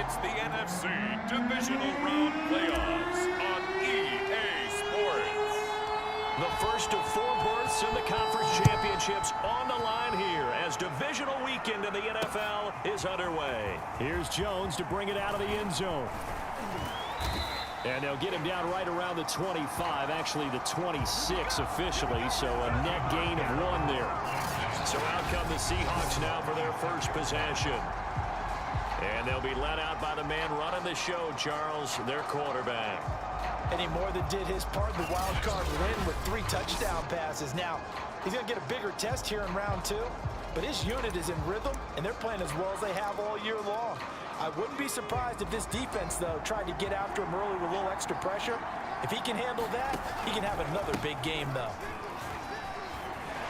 It's the NFC Divisional Round Playoffs on EA Sports. The first of 4 berths in the conference championships on the line here as divisional weekend in the NFL is underway. Here's Jones to bring it out of the end zone. And they'll get him down right around the 25, actually the 26 officially, so a net gain of 1 there. So out come the Seahawks now for their first possession. And they'll be led out by the man running the show, Charles, their quarterback. And he more than did his part in the wild card win with 3 touchdown passes. Now, he's going to get a bigger test here in round 2, but his unit is in rhythm, and they're playing as well as they have all year long. I wouldn't be surprised if this defense, though, tried to get after him early with a little extra pressure. If he can handle that, he can have another big game, though.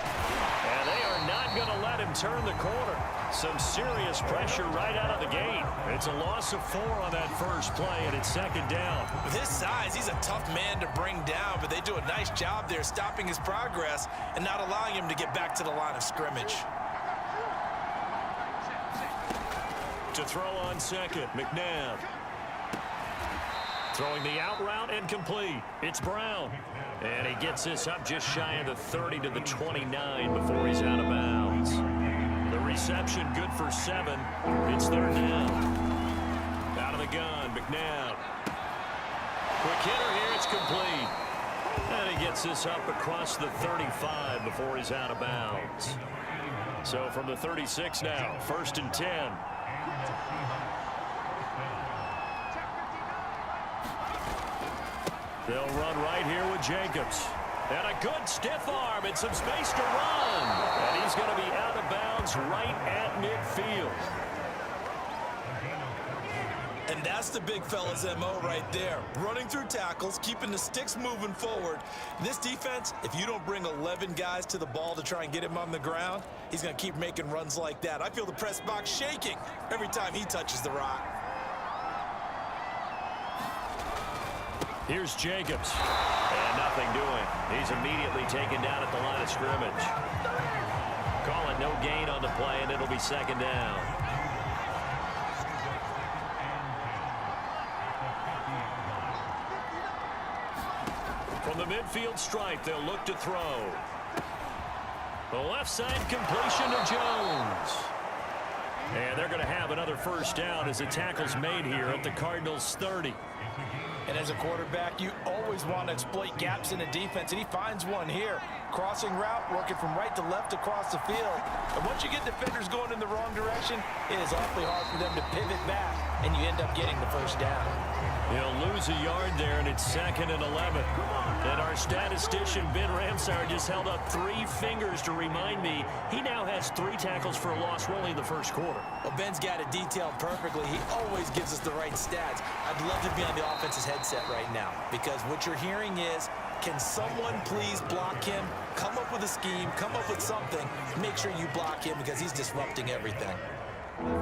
And they are not going to let him turn the corner. Some serious pressure right out of the gate. It's a loss of 4 on that first play, and it's second down. With his size, he's a tough man to bring down, but they do a nice job there stopping his progress and not allowing him to get back to the line of scrimmage. To throw on second, McNabb. Throwing the out route and complete. It's Brown. And he gets this up just shy of the 30 to the 29 before he's out of bounds. The reception good for 7. It's third down. Out of the gun, McNabb. Quick hitter here, it's complete. And he gets this up across the 35 before he's out of bounds. So from the 36 now, 1st and 10. They'll run right here with Jacobs. And a good stiff arm and some space to run. And he's going to be out of bounds right at midfield. And that's the big fella's MO right there. Running through tackles, keeping the sticks moving forward. This defense, if you don't bring 11 guys to the ball to try and get him on the ground, he's going to keep making runs like that. I feel the press box shaking every time he touches the rock. Here's Jacobs. And nothing doing. He's immediately taken down at the line of scrimmage. Call it no gain on the play, and it'll be second down. From the midfield stripe, they'll look to throw. The left side completion to Jones. And they're going to have another first down as the tackle's made here at the Cardinals' 30. And as a quarterback, you always want to exploit gaps in the defense, and he finds one here. Crossing route, working from right to left across the field. And once you get defenders going in the wrong direction, it is awfully hard for them to pivot back, and you end up getting the first down. He'll lose a yard there, and it's 2nd and 11. And our statistician, Ben Ramsar, just held up 3 fingers to remind me he now has 3 tackles for a loss only in the first quarter. Well, Ben's got it detailed perfectly. He always gives us the right stats. I'd love to be on the offense's headset right now because what you're hearing is, can someone please block him? Come up with a scheme, come up with something. Make sure you block him because he's disrupting everything.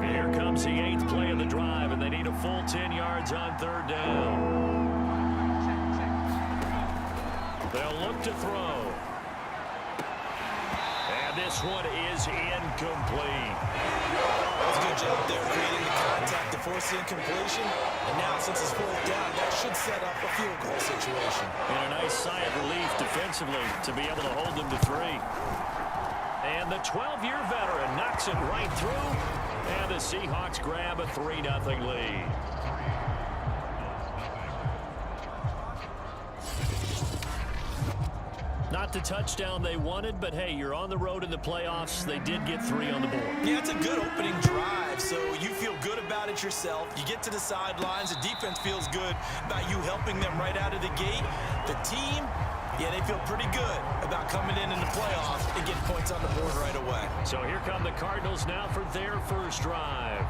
Here comes the 8th play of the drive, and they need a full 10 yards on 3rd down. They'll look to throw. And this one is incomplete. That's a good job there, creating the contact to force the incompletion. And now, since it's 4th down, that should set up a field goal situation. And a nice sigh of relief defensively to be able to hold them to 3. And the 12-year veteran knocks it right through. And the Seahawks grab a 3-0 lead. Not the touchdown they wanted, but hey, you're on the road in the playoffs. They did get 3 on the board. Yeah, it's a good opening drive, so you feel good about it yourself. You get to the sidelines, the defense feels good about you helping them right out of the gate. The team, yeah, they feel pretty good about coming in the playoffs and getting points on the board right away. So here come the Cardinals now for their first drive.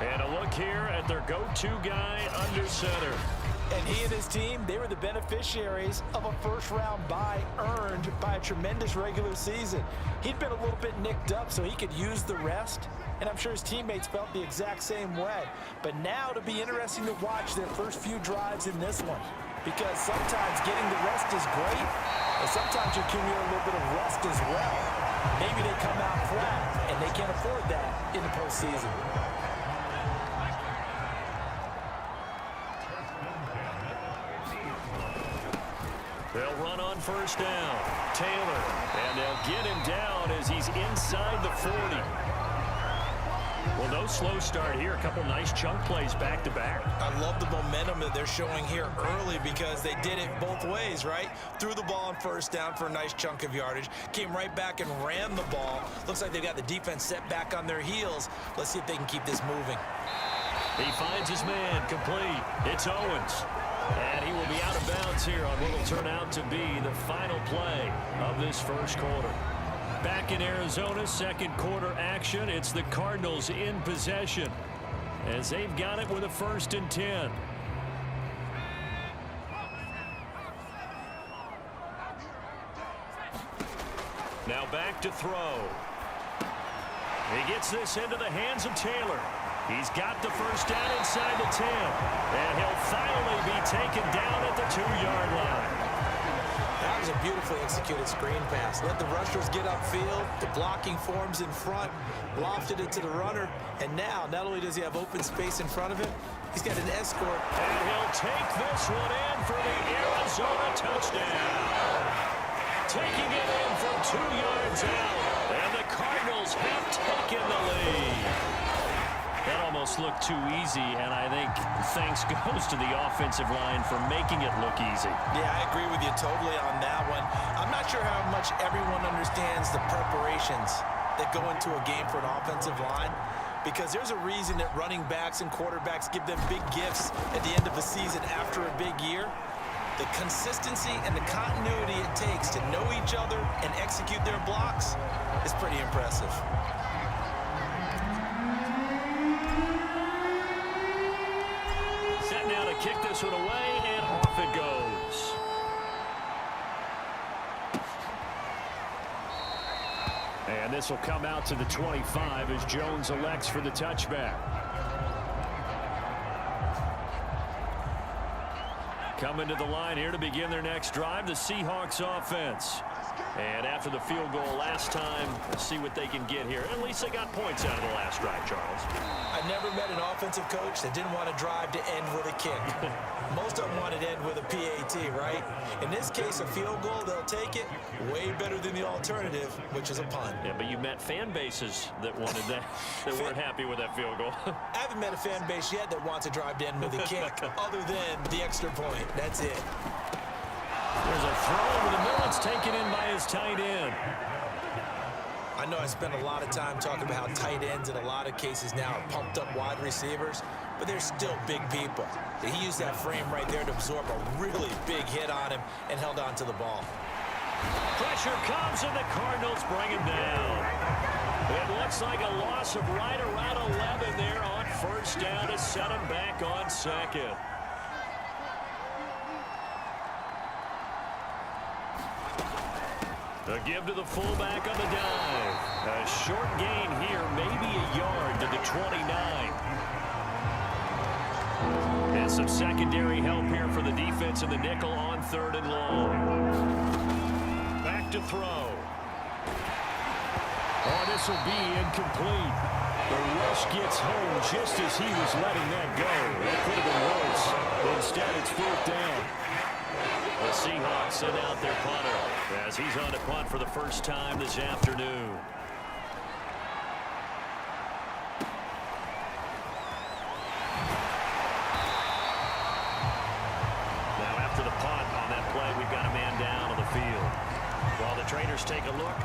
And a look here at their go-to guy under center. And he and his team, they were the beneficiaries of a first-round bye earned by a tremendous regular season. He'd been a little bit nicked up so he could use the rest, and I'm sure his teammates felt the exact same way. But now it'll be interesting to watch their first few drives in this one, because sometimes getting the rest is great, and sometimes you accumulate a little bit of rest as well. Maybe they come out flat, and they can't afford that in the postseason. They'll run on first down. Taylor, and they'll get him down as he's inside the 40. Well, no slow start here. A couple nice chunk plays back-to-back. I love the momentum that they're showing here early because they did it both ways, right? Threw the ball on first down for a nice chunk of yardage. Came right back and ran the ball. Looks like they've got the defense set back on their heels. Let's see if they can keep this moving. He finds his man, complete. It's Owens. And he will be out of bounds here on what will turn out to be the final play of this first quarter. Back in Arizona, second quarter action. It's the Cardinals in possession as they've got it with a 1st and 10. Now back to throw. He gets this into the hands of Taylor. He's got the first down inside the 10. And he'll finally be taken down at the 2-yard line. That was a beautifully executed screen pass. Let the rushers get upfield. The blocking forms in front. Lofted it to the runner. And now, not only does he have open space in front of him, he's got an escort. And he'll take this one in for the Arizona touchdown. Taking it in from 2 yards out. And the Cardinals have taken the lead. That almost looked too easy, and I think thanks goes to the offensive line for making it look easy. Yeah, I agree with you totally on that one. I'm not sure how much everyone understands the preparations that go into a game for an offensive line, because there's a reason that running backs and quarterbacks give them big gifts at the end of the season after a big year. The consistency and the continuity it takes to know each other and execute their blocks is pretty impressive. Now to kick this one away, and off it goes. And this will come out to the 25 as Jones elects for the touchback. Coming to the line here to begin their next drive, the Seahawks offense. And after the field goal last time, let's see what they can get here. At least they got points out of the last drive, Charles. I never met an offensive coach that didn't want to drive to end with a kick. Most of them wanted to end with a PAT, right? In this case, a field goal, they'll take it. Way better than the alternative, which is a punt. Yeah, but you met fan bases that wanted that, that weren't happy with that field goal. I haven't met a fan base yet that wants to drive to end with a kick, other than the extra point. That's it. There's a throw over the middle. It's taken in by his tight end. I know I spent a lot of time talking about how tight ends in a lot of cases now are pumped up wide receivers, but they're still big people. He used that frame right there to absorb a really big hit on him and held on to the ball. Pressure comes, and the Cardinals bring him down. It looks like a loss of right around 11 there on first down to set him back on second. A give to the fullback on the dive. A short gain here, maybe a yard to the 29. And some secondary help here for the defense in the nickel on 3rd and long. Back to throw. Oh, this will be incomplete. The rush gets home just as he was letting that go. That could have been worse. Instead, it's 4th down. The Seahawks send out their punter as he's on to punt for the first time this afternoon. Now after the punt on that play, we've got a man down on the field. While the trainers take a look,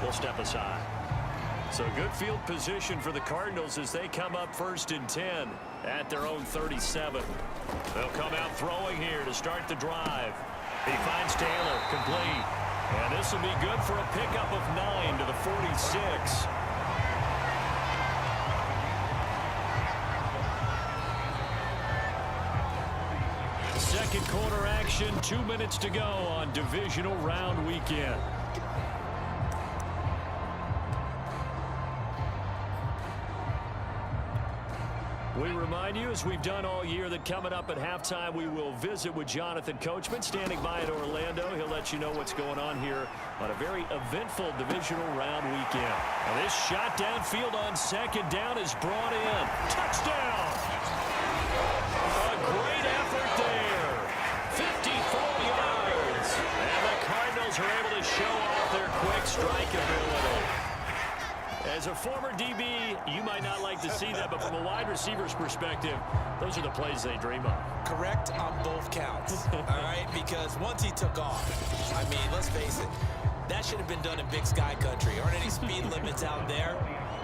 we'll step aside. So good field position for the Cardinals as they come up 1st and 10 at their own 37. They'll come out throwing here to start the drive. He finds Taylor, complete. And this will be good for a pickup of 9 to the 46. Second quarter action, 2 minutes to go on divisional round weekend. We remind you, as we've done all year, that coming up at halftime, we will visit with Jonathan Coachman, standing by in Orlando. He'll let you know what's going on here on a very eventful divisional round weekend. Now this shot downfield on second down is brought in. Touchdown! A great effort there. 54 yards. As a former DB, you might not like to see that, but from a wide receiver's perspective, those are the plays they dream of. Correct on both counts, all right? Because once he took off, I mean, let's face it, that should have been done in Big Sky Country. Aren't any speed limits out there?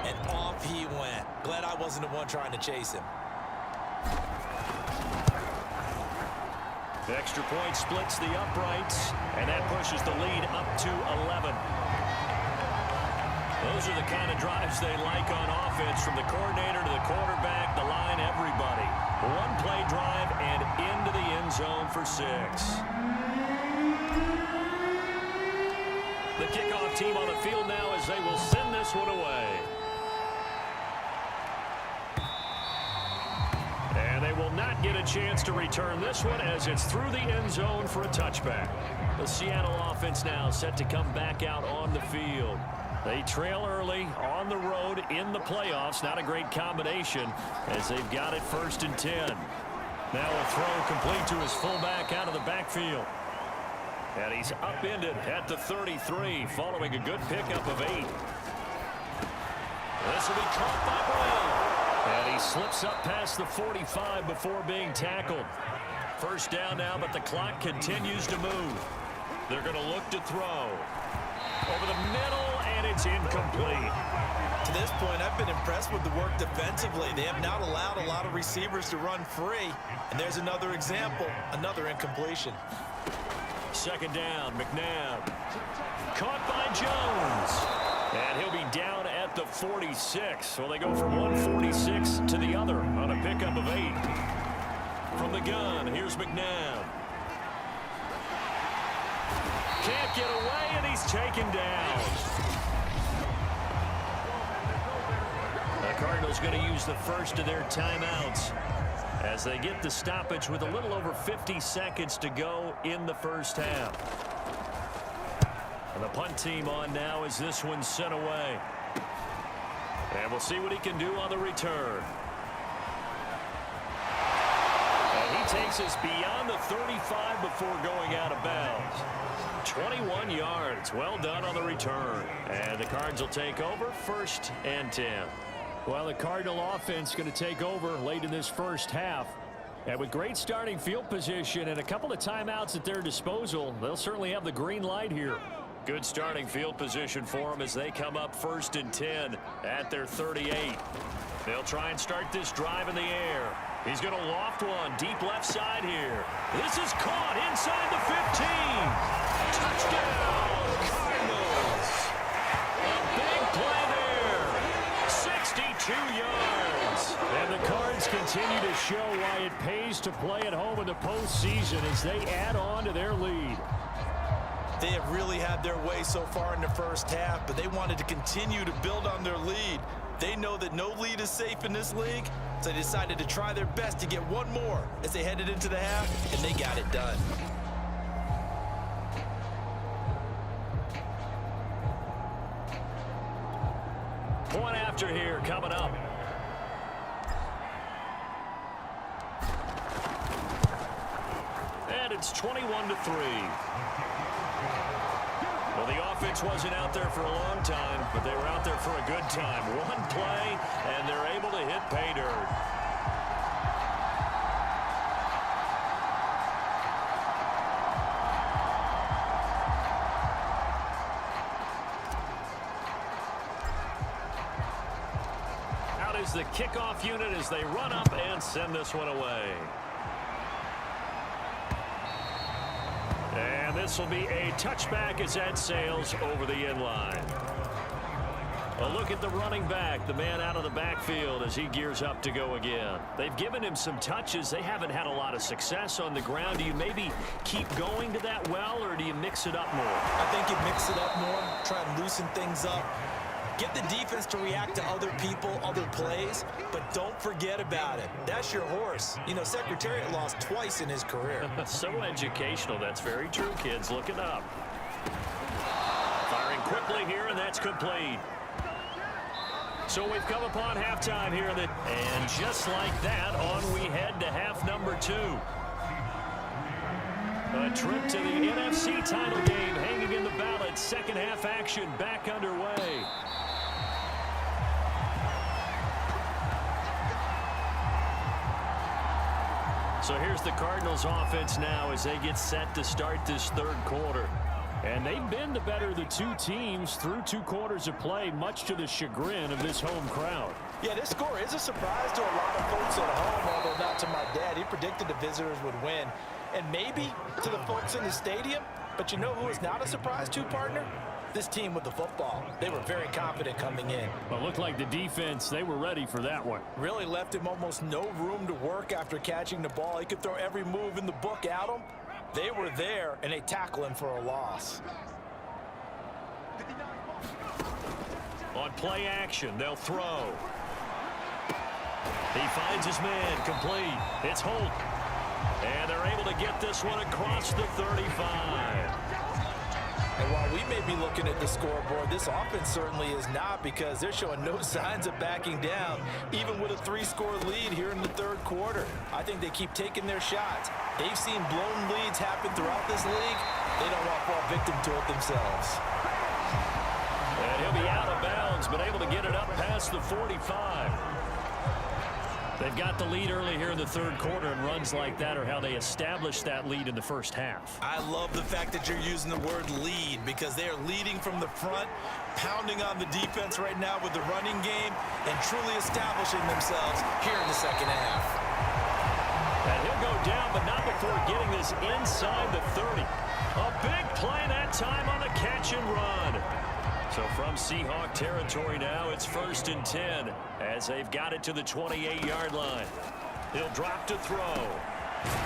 And off he went. Glad I wasn't the one trying to chase him. The extra point splits the uprights, and that pushes the lead up to 11. Those are the kind of drives they like on offense, from the coordinator to the quarterback, the line, everybody. One-play drive and into the end zone for 6. The kickoff team on the field now as they will send this one away. And they will not get a chance to return this one as it's through the end zone for a touchback. The Seattle offense now set to come back out on the field. They trail early on the road in the playoffs. Not a great combination as they've got it 1st and 10. Now a throw complete to his fullback out of the backfield. And he's upended at the 33 following a good pickup of 8. This will be caught by Brown. And he slips up past the 45 before being tackled. 1st down now, but the clock continues to move. They're going to look to throw. Over the middle, and it's incomplete. To this point, I've been impressed with the work defensively. They have not allowed a lot of receivers to run free. And there's another example, another incompletion. 2nd down, McNabb. Caught by Jones. And he'll be down at the 46. So they go from 146 to the other on a pickup of 8. From the gun, here's McNabb. Can't get away, and he's taken down. The Cardinals going to use the first of their timeouts as they get the stoppage with a little over 50 seconds to go in the 1st half. And the punt team on now as this one's sent away. And we'll see what he can do on the return. And he takes us beyond the 35 before going out of bounds. 21 yards. Well done on the return. And the Cards will take over 1st and 10. Well, the Cardinal offense going to take over late in this 1st half. And with great starting field position and a couple of timeouts at their disposal, they'll certainly have the green light here. Good starting field position for them as they come up 1st and 10 at their 38. They'll try and start this drive in the air. He's going to loft one deep left side here. This is caught inside the 15. Touchdown, Cardinals. A big play there. 62 yards. And the Cards continue to show why it pays to play at home in the postseason as they add on to their lead. They have really had their way so far in the 1st half, but they wanted to continue to build on their lead. They know that no lead is safe in this league, so they decided to try their best to get one more as they headed into the half, and they got it done. Point after here coming up. And it's 21-3. Well, the offense wasn't out there for a long time, but they were out there for a good time. One play, and they're able to hit pay dirt. Out is the kickoff unit as they run up and send this one away. And this will be a touchback as that sails over the end line. A look at the running back, the man out of the backfield as he gears up to go again. They've given him some touches. They haven't had a lot of success on the ground. Do you maybe keep going to that well, or do you mix it up more? I think you mix it up more, try and loosen things up. Get the defense to react to other people, other plays, but don't forget about it. That's your horse. You know, Secretariat lost twice in his career. So educational. That's very true, kids. Look it up. Firing quickly here, and that's complete. So we've come upon halftime here, and just like that, on we head to half number 2. A trip to the NFC title game hanging in the balance. 2nd half action back underway. So here's the Cardinals offense now as they get set to start this third quarter. And they've been the better of the two teams through 2 quarters of play, much to the chagrin of this home crowd. Yeah, this score is a surprise to a lot of folks at home, although not to my dad. He predicted the visitors would win. And maybe to the folks in the stadium, but you know who is not a surprise to, partner? This team with the football. They were very confident coming in. But looked like the defense, they were ready for that one. Really left him almost no room to work after catching the ball. He could throw every move in the book at him. They were there, and they tackle him for a loss. On play action, they'll throw. He finds his man, complete. It's Holt. And they're able to get this one across the 35. And while we may be looking at the scoreboard, this offense certainly is not, because they're showing no signs of backing down, even with a 3-score lead here in the third quarter. I think they keep taking their shots. They've seen blown leads happen throughout this league. They don't want to fall victim to it themselves. And he'll be out of bounds, but able to get it up past the 45. They've got the lead early here in the third quarter, and runs like that are how they established that lead in the first half. I love the fact that you're using the word lead, because they are leading from the front, pounding on the defense right now with the running game, and truly establishing themselves here in the second half. And he'll go down, but not before getting this inside the 30. A big play that time on the catch and run. So from Seahawk territory now, it's 1st and 10 as they've got it to the 28-yard line. He'll drop to throw.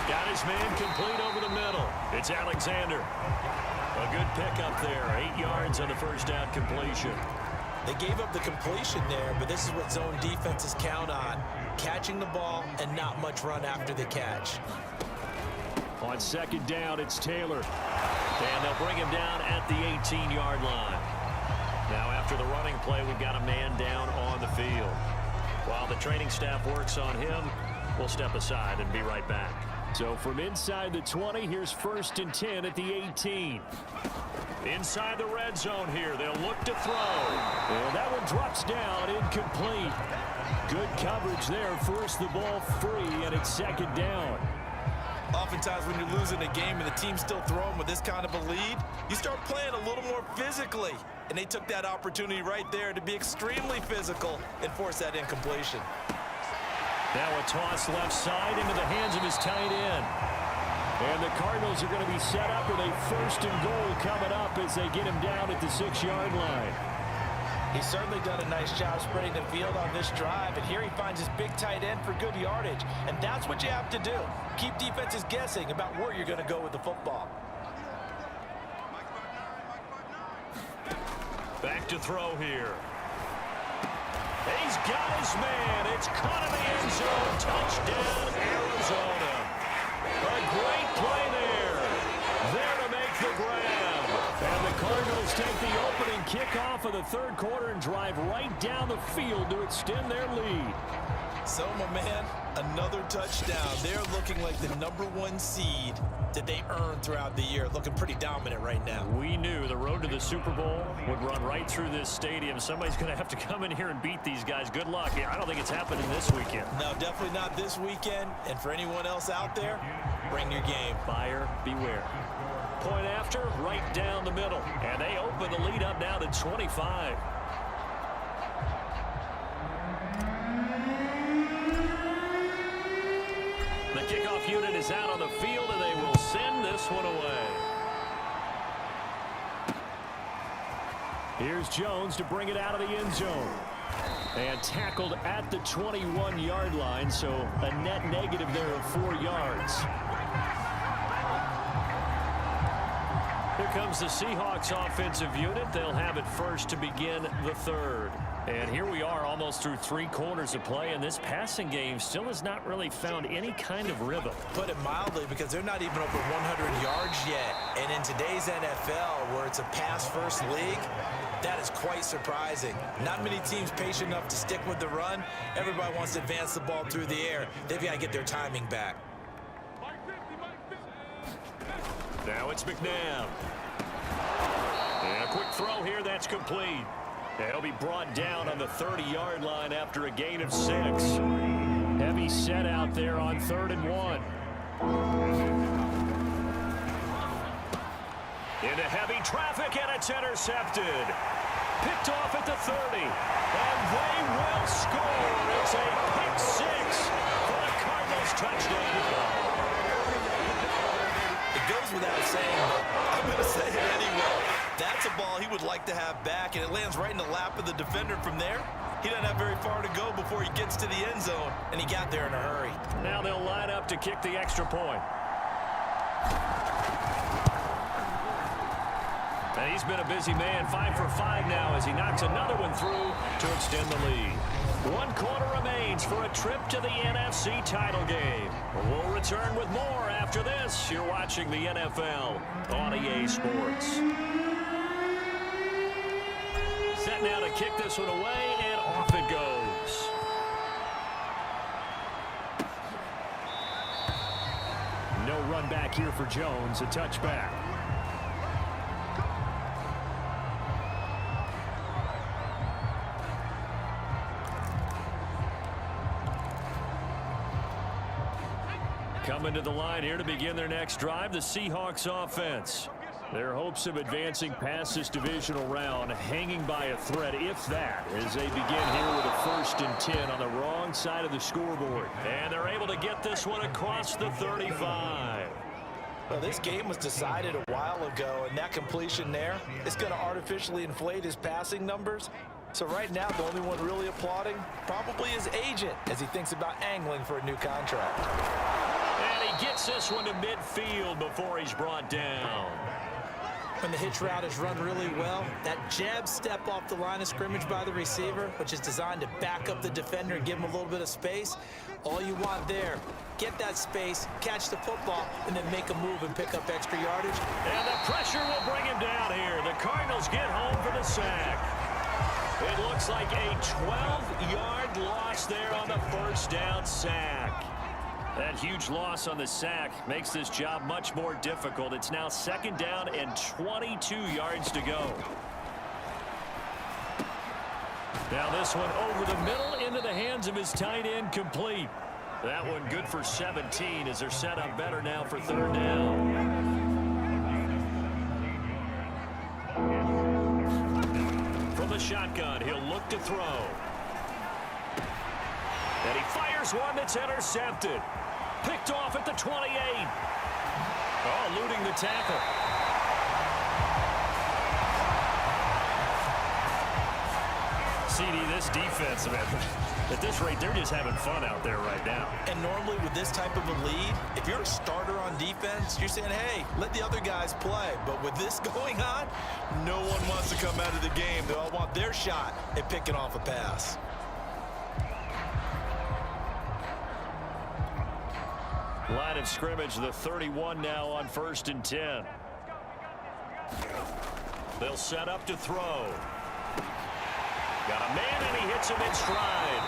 Got his man complete over the middle. It's Alexander. A good pickup there. 8 yards on the first down completion. They gave up the completion there, but this is what zone defenses count on. Catching the ball and not much run after the catch. On 2nd down, it's Taylor. And they'll bring him down at the 18-yard line. Now after the running play, we've got a man down on the field. While the training staff works on him, we'll step aside and be right back. So from inside the 20, here's 1st and 10 at the 18. Inside the red zone here, they'll look to throw. And that one drops down, incomplete. Good coverage there, forced the ball free, and it's 2nd down. Oftentimes when you're losing a game and the team's still throwing with this kind of a lead, you start playing a little more physically. And they took that opportunity right there to be extremely physical and force that incompletion. Now a toss left side into the hands of his tight end. And the Cardinals are going to be set up with a 1st and goal coming up as they get him down at the 6-yard line. He's certainly done a nice job spreading the field on this drive, and here he finds his big tight end for good yardage. And that's what you have to do. Keep defenses guessing about where you're going to go with the football. Back to throw here. He's got his man. It's caught in the end zone. Touchdown, Arizona. A great play there. There to make the grab. And the Cardinals take the opening kickoff of the third quarter and drive right down the field to extend their lead. So, my man, another touchdown. They're looking like the #1 seed that they earned throughout the year. Looking pretty dominant right now. We knew the road to the Super Bowl would run right through this stadium. Somebody's going to have to come in here and beat these guys. Good luck. Yeah, I don't think it's happening this weekend. No, definitely not this weekend. And for anyone else out there, bring your game. Buyer beware. Point after, right down the middle. And they open the lead up now to 25. The kickoff unit is out on the field, and they will send this one away. Here's Jones to bring it out of the end zone. And tackled at the 21-yard line, so a net negative there of 4 yards. Here comes the Seahawks offensive unit. They'll have it first to begin the third. And here we are almost through 3 quarters of play, and this passing game still has not really found any kind of rhythm. Put it mildly, because they're not even over 100 yards yet. And in today's NFL, where it's a pass-first league, that is quite surprising. Not many teams patient enough to stick with the run. Everybody wants to advance the ball through the air. They've got to get their timing back. Now it's McNabb. And a quick throw here, that's complete. He'll be brought down on the 30-yard line after a gain of 6. Heavy set out there on 3rd and 1. Into heavy traffic, and it's intercepted. Picked off at the 30. And they will score. It's a pick six for the Cardinals touchdown. It goes without saying, but I'm going to say it anyway. That's a ball he would like to have back, and it lands right in the lap of the defender from there. He doesn't have very far to go before he gets to the end zone, and he got there in a hurry. Now they'll line up to kick the extra point. And he's been a busy man, 5 for 5 now as he knocks another one through to extend the lead. 1 quarter remains for a trip to the NFC title game. We'll return with more after this. You're watching the NFL on EA Sports. Set now to kick this one away, and off it goes. No run back here for Jones, a touchback. Coming to the line here to begin their next drive, the Seahawks offense. Their hopes of advancing past this divisional round hanging by a thread, if that, as they begin here with a 1st and 10 on the wrong side of the scoreboard. And they're able to get this one across the 35. Well, this game was decided a while ago, and that completion there is going to artificially inflate his passing numbers. So right now, the only one really applauding probably his agent as he thinks about angling for a new contract. And he gets this one to midfield before he's brought down. When the hitch route is run really well, that jab step off the line of scrimmage by the receiver, which is designed to back up the defender and give him a little bit of space, all you want there, get that space, catch the football, and then make a move and pick up extra yardage. And the pressure will bring him down here. The Cardinals get home for the sack. It looks like a 12-yard loss there on the 1st down sack. That huge loss on the sack makes this job much more difficult. It's now 2nd down and 22 yards to go. Now this one over the middle into the hands of his tight end, complete. That one good for 17 as they're set up better now for 3rd down. From the shotgun, he'll look to throw. And he fires one that's intercepted. Picked off at the 28. Oh, eluding the tackle. CD, this defense, man, at this rate, they're just having fun out there right now. And normally with this type of a lead, if you're a starter on defense, you're saying, hey, let the other guys play. But with this going on, no one wants to come out of the game. They all want their shot at picking off a pass. Line of scrimmage, the 31 now on 1st and 10. They'll set up to throw. Got a man, and he hits him in stride.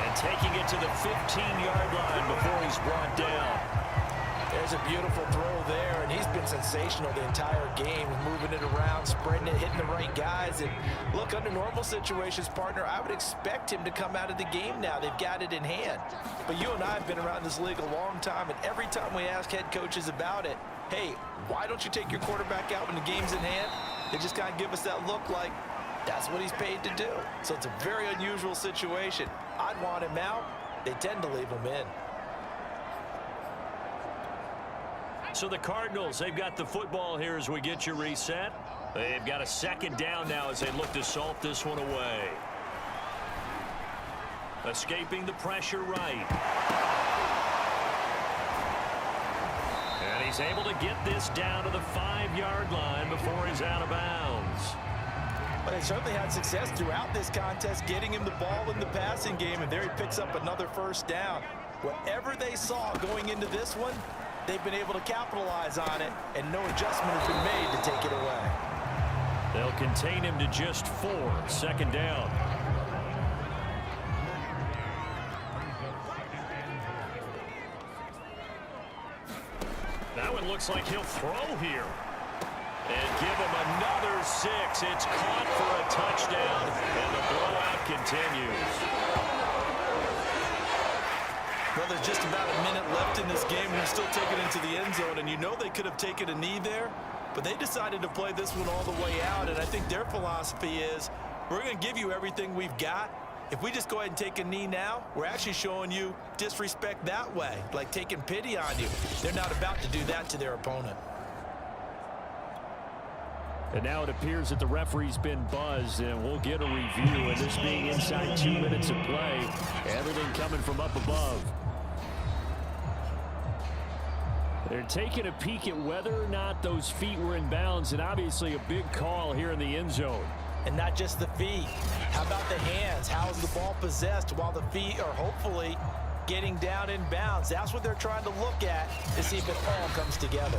And taking it to the 15-yard line before he's brought down. There's a beautiful throw there, and he's been sensational the entire game, moving it around, spreading it, hitting the right guys. And look, under normal situations, partner, I would expect him to come out of the game now. They've got it in hand. But you and I have been around this league a long time, and every time we ask head coaches about it, hey, why don't you take your quarterback out when the game's in hand? They just kind of give us that look like that's what he's paid to do. So it's a very unusual situation. I'd want him out. They tend to leave him in. So the Cardinals, they've got the football here as we get you reset. They've got a 2nd down now as they look to salt this one away. Escaping the pressure right. And he's able to get this down to the 5-yard line before he's out of bounds. But they certainly had success throughout this contest, getting him the ball in the passing game, and there he picks up another 1st down. Whatever they saw going into this one, they've been able to capitalize on it, and no adjustment has been made to take it away. They'll contain him to just 4, 2nd down. Now it looks like he'll throw here. And give him another 6. It's caught for a touchdown, and the blowout continues. Well, there's just about a minute left in this game, and they're still taking it into the end zone, and you know they could have taken a knee there, but they decided to play this one all the way out, and I think their philosophy is, we're going to give you everything we've got. If we just go ahead and take a knee now, we're actually showing you disrespect that way, like taking pity on you. They're not about to do that to their opponent. And now it appears that the referee's been buzzed, and we'll get a review. And this being inside 2 minutes of play, everything coming from up above. They're taking a peek at whether or not those feet were in bounds, and obviously a big call here in the end zone. And not just the feet. How about the hands? How is the ball possessed while the feet are hopefully getting down in bounds? That's what they're trying to look at to see if it all comes together.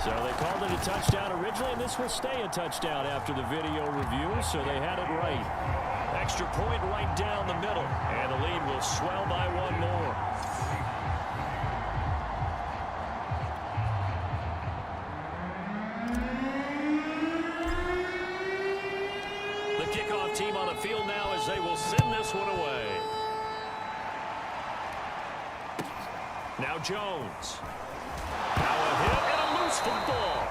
So they called it a touchdown originally, and this will stay a touchdown after the video review, so they had it right. Extra point right down the middle, and the lead will swell by one more. The kickoff team on the field now as they will send this one away. Now Jones. Now a hit and a loose football.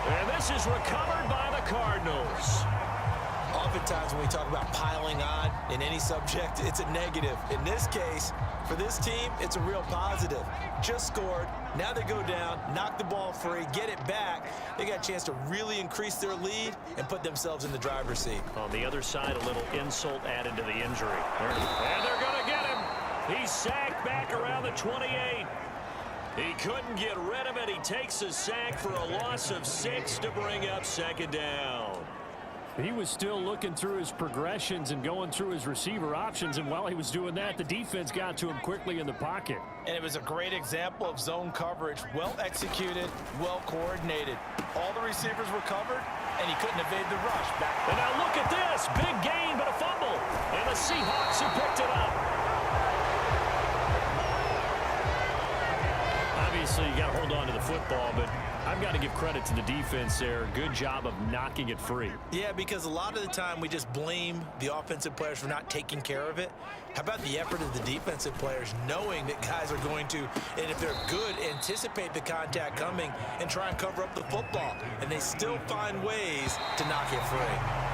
And this is recovered by the Cardinals. Oftentimes when we talk about piling on in any subject, it's a negative. In this case, for this team, it's a real positive. Just scored. Now they go down, knock the ball free, get it back. They got a chance to really increase their lead and put themselves in the driver's seat. On the other side, a little insult added to the injury. And they're going to get him. He's sacked back around the 28. He couldn't get rid of it. He takes a sack for a loss of 6 to bring up second down. He was still looking through his progressions and going through his receiver options, and while he was doing that, the defense got to him quickly in the pocket. And it was a great example of zone coverage, well executed, well coordinated. All the receivers were covered, and he couldn't evade the rush. And now look at this, big gain but a fumble, and the Seahawks have picked it up. Obviously, you got to hold on to the football, but I've got to give credit to the defense there. Good job of knocking it free. Yeah, because a lot of the time we just blame the offensive players for not taking care of it. How about the effort of the defensive players knowing that guys are going to, and if they're good, anticipate the contact coming and try and cover up the football. And they still find ways to knock it free.